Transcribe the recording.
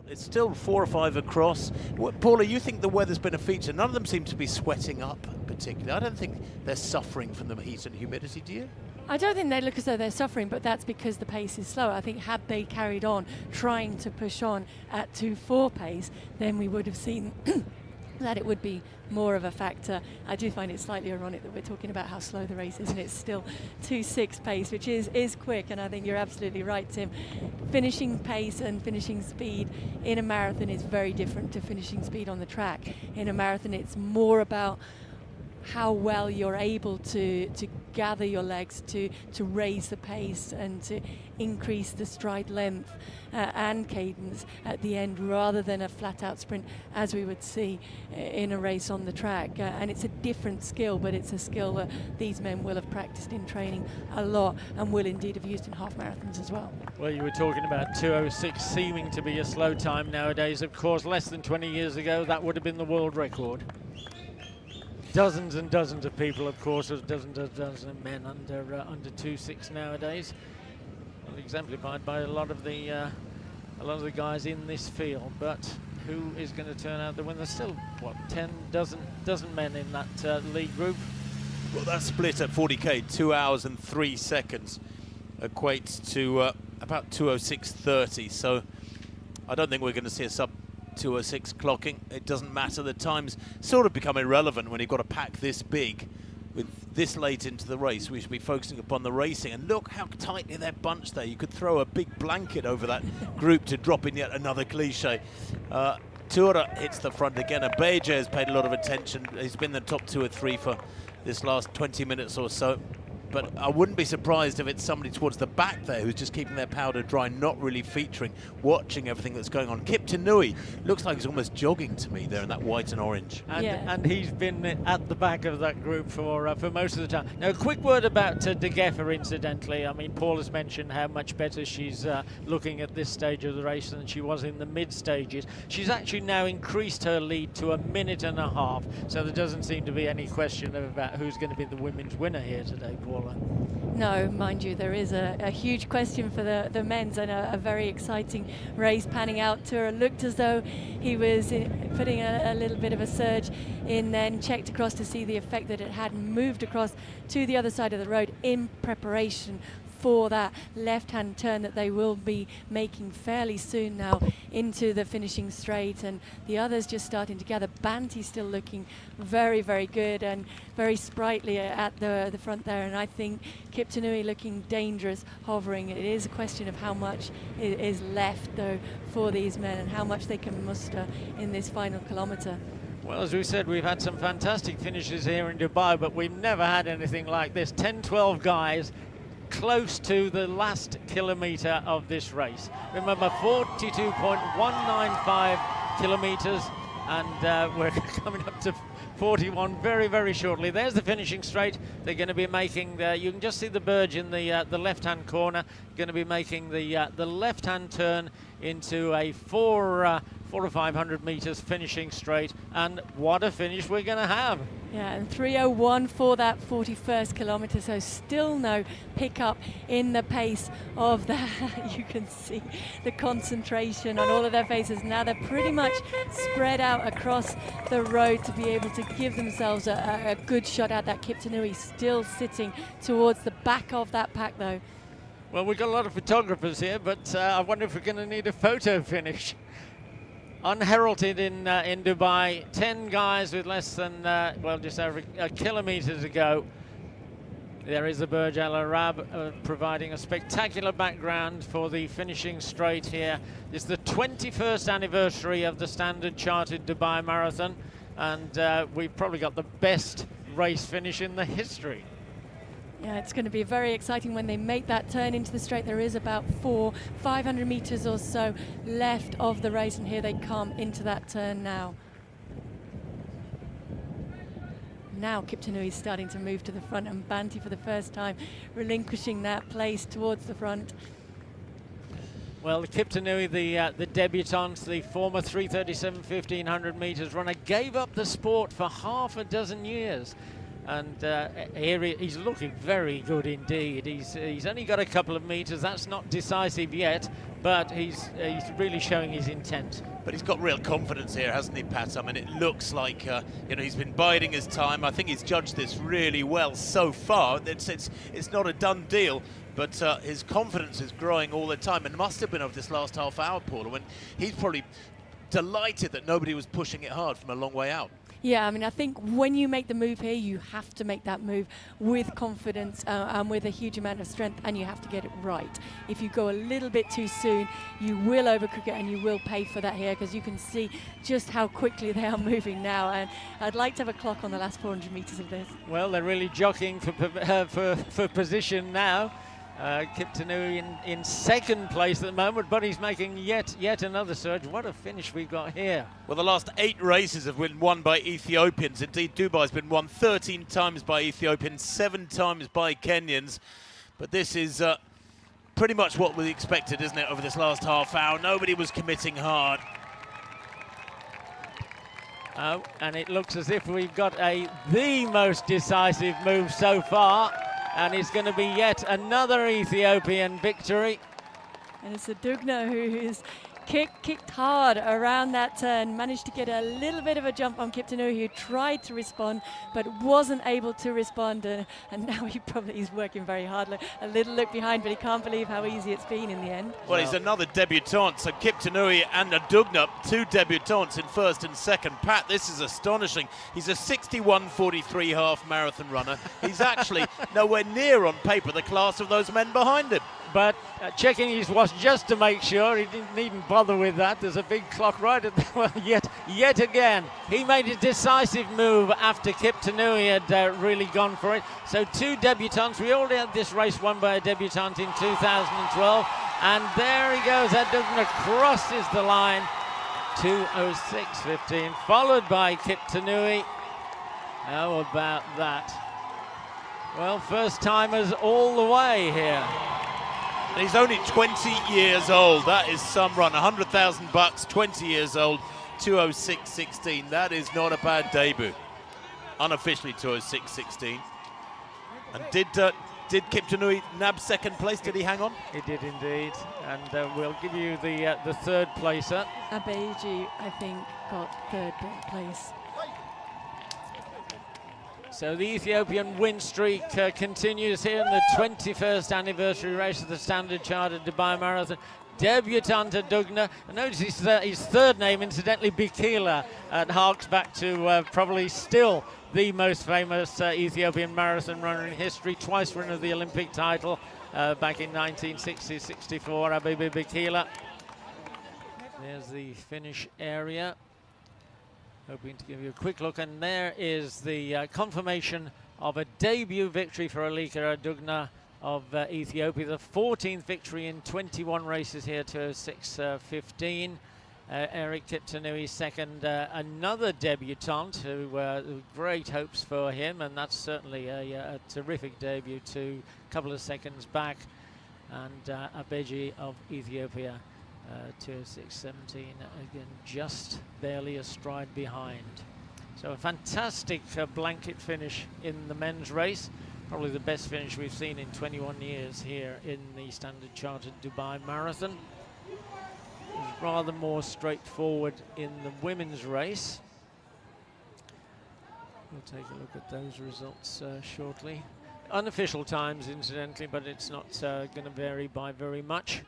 It's still 4 or 5 across. Paula, you think the weather's been a feature? None of them seem to be sweating up particularly. I don't think they're suffering from the heat and humidity, do you? I don't think they look as though they're suffering, but that's because the pace is slower. I think had they carried on trying to push on at 2:4 pace, then we would have seen that it would be more of a factor. I do find it slightly ironic that we're talking about how slow the race is and it's still 2:6 pace, which is quick, and I think you're absolutely right, Tim. Finishing pace and finishing speed in a marathon is very different to finishing speed on the track. In a marathon, it's more about how well you're able to gather your legs, to raise the pace and to increase the stride length and cadence at the end, rather than a flat out sprint as we would see in a race on the track. And it's a different skill, but it's a skill that these men will have practiced in training a lot and will indeed have used in half marathons as well. Well, you were talking about 2:06 seeming to be a slow time nowadays. Of course, less than 20 years ago, that would have been the world record. Dozens and dozens of people, of course, dozens of men under 2:6 nowadays, exemplified by a lot of the guys in this field. But who is going to turn out the winner? There's still what, 10 dozen men in that lead group. Well, that split at 40k, 2 hours and 3 seconds, equates to about 2:06.30. So I don't think we're going to see a sub 2:06 clocking. It doesn't matter. The times sort of become irrelevant when you've got a pack this big with this late into the race. We should be focusing upon the racing. And look how tightly they're bunched there. You could throw a big blanket over that group to drop in yet another cliche. Tura hits the front again. Abeja has paid a lot of attention. He's been the top 2 or 3 for this last 20 minutes or so. But I wouldn't be surprised if it's somebody towards the back there who's just keeping their powder dry, not really featuring, watching everything that's going on. Kiptanui looks like he's almost jogging to me there in that white and orange. And he's been at the back of that group for most of the time. Now, a quick word about De Geffer, incidentally. I mean, Paul has mentioned how much better she's looking at this stage of the race than she was in the mid stages. She's actually now increased her lead to 1.5 minutes, so there doesn't seem to be any question about who's going to be the women's winner here today, Paula. No, mind you, there is a huge question for the men's, and a very exciting race panning out. Tura looked as though he was putting a little bit of a surge in, then checked across to see the effect that it had, and moved across to the other side of the road in preparation for that left-hand turn that they will be making fairly soon now into the finishing straight. And the others just starting to gather. Banti still looking very, very good and very sprightly at the front there. And I think Kiptanui looking dangerous, hovering. It is a question of how much is left, though, for these men and how much they can muster in this final kilometre. Well, as we said, we've had some fantastic finishes here in Dubai, but we've never had anything like this. 10-12 guys close to the last kilometre of this race. Remember, 42.195 kilometres, and we're coming up to 41 very, very shortly. There's the finishing straight. They're going to be making, you can just see the Burj in the left-hand corner, going to be making the left-hand turn into a 400 or 500 metres finishing straight, and what a finish we're going to have. Yeah, and 3:01 for that 41st kilometre, so still no pickup in the pace of that. You can see the concentration on all of their faces. Now they're pretty much spread out across the road to be able to give themselves a good shot at that. Kiptanui still sitting towards the back of that pack, though. Well, we've got a lot of photographers here, but I wonder if we're going to need a photo finish. Unheralded in Dubai, 10 guys with less than, well, just over a kilometre to go. There is the Burj Al Arab providing a spectacular background for the finishing straight here. It's the 21st anniversary of the Standard Chartered Dubai Marathon, and we've probably got the best race finish in the history. Yeah, it's going to be very exciting when they make that turn into the straight. There is about 500 metres or so left of the race, and here they come into that turn now. Now Kiptanui is starting to move to the front, and Banti for the first time relinquishing that place towards the front. Well, Kiptanui, the debutante, the former 3:37 1500 metres runner, gave up the sport for half a dozen years. And here he's looking very good indeed. He's only got a couple of metres. That's not decisive yet, but he's really showing his intent. But he's got real confidence here, hasn't he, Pat? I mean, it looks like he's been biding his time. I think he's judged this really well so far. It's not a done deal, but his confidence is growing all the time, and must have been over this last half hour, Paula, when he's probably delighted that nobody was pushing it hard from a long way out. Yeah, I mean, I think when you make the move here, you have to make that move with confidence and with a huge amount of strength, and you have to get it right. If you go a little bit too soon, you will overcook it, and you will pay for that here, because you can see just how quickly they are moving now. And I'd like to have a clock on the last 400 meters of this. Well, they're really jockeying for position now. Kiptanui in second place at the moment, but he's making yet another surge. What a finish we've got here. Well, the last 8 races have been won by Ethiopians. Indeed, Dubai's been won 13 times by Ethiopians, 7 times by Kenyans. But this is pretty much what we expected, isn't it, over this last half hour? Nobody was committing hard. Oh, and it looks as if we've got the most decisive move so far. And it's going to be yet another Ethiopian victory. And it's Adugna who's kicked hard around that turn, managed to get a little bit of a jump on Kiptanui, who tried to respond but wasn't able to respond, and now he probably is working very hard. A little look behind, but he can't believe how easy it's been in the end. Well, he's another debutant, so Kiptanui and Adugna, 2 debutants in first and second. Pat, this is astonishing. He's a 61.43 half marathon runner. He's actually nowhere near on paper the class of those men behind him. But checking his watch just to make sure, he needn't bother with that. There's a big clock right at the, well, yet again. He made a decisive move after Kiptanui had really gone for it. So 2 debutants. We already had this race won by a debutant in 2012. And there he goes. Adugna crosses the line. 2:06.15, followed by Kiptanui. How about that? Well, first timers all the way here. And he's only 20 years old. That is some run. $100,000, 20 years old, 2:06.16. That is not a bad debut. Unofficially 2:06.16. And did Kiptanui nab second place? Did he hang on? He did indeed. And we'll give you the third placer. Abeji, I think, got third place. So the Ethiopian win streak continues here in the 21st anniversary race of the Standard Chartered Dubai Marathon. Debutant Adugna. Notice his third name, incidentally, Bikila, harks back to probably still the most famous Ethiopian marathon runner in history. Twice winner of the Olympic title back in 1960-64, Abebe Bikila. There's the finish area. Hoping to give you a quick look, and there is the confirmation of a debut victory for Alika Adugna of Ethiopia, the 14th victory in 21 races here, 2:06.15. Eric Kiptanui second, another debutant who great hopes for him, and that's certainly a terrific debut, a couple of seconds back. And Abeji of Ethiopia, 2:06.17, again just barely a stride behind. So a fantastic blanket finish in the men's race, probably the best finish we've seen in 21 years here in the Standard Chartered Dubai Marathon. It was rather more straightforward in the women's race. We'll take a look at those results shortly. Unofficial times, incidentally, but it's not going to vary by very much.